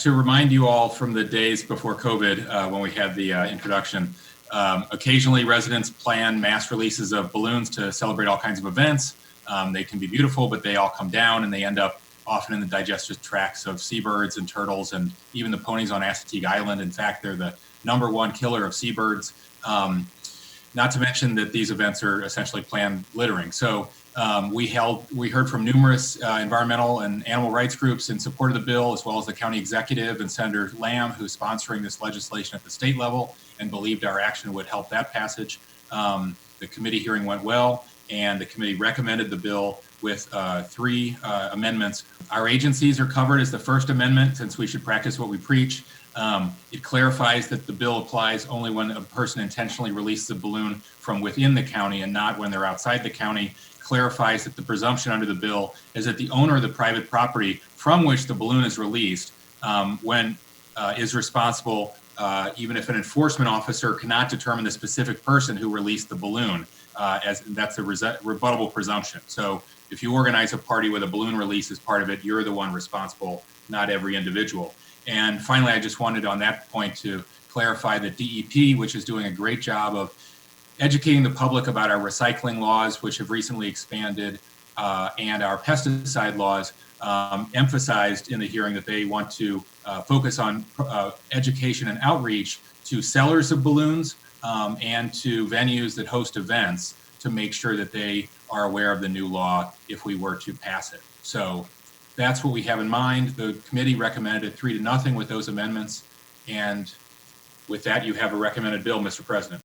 To remind you all from the days before COVID, when we had the introduction, occasionally residents plan mass releases of balloons to celebrate all kinds of events. They can be beautiful, but they all come down and they end up often in the digestive tracts of seabirds and turtles and even the ponies on Assateague Island. In fact, they're the #1 killer of seabirds. Not to mention that these events are essentially planned littering. So we heard from numerous environmental and animal rights groups in support of the bill, as well as the county executive and Senator Lamb, who's sponsoring this legislation at the state level and believed our action would help that passage. The committee hearing went well, and the committee recommended the bill with 3 amendments. Our agencies are covered as the first amendment, since we should practice what we preach. It clarifies that the bill applies only when a person intentionally releases a balloon from within the county and not when they're outside the county. Clarifies that the presumption under the bill is that the owner of the private property from which the balloon is released is responsible, even if an enforcement officer cannot determine the specific person who released the balloon, as that's a rebuttable presumption. So if you organize a party with a balloon release as part of it, you're the one responsible, not every individual. And finally, I just wanted on that point to clarify that DEP, which is doing a great job of educating the public about our recycling laws, which have recently expanded, and our pesticide laws, emphasized in the hearing that they want to focus on education and outreach to sellers of balloons and to venues that host events to make sure that they are aware of the new law if we were to pass it. So that's what we have in mind. The committee recommended 3-0 with those amendments. And with that, you have a recommended bill, Mr. President.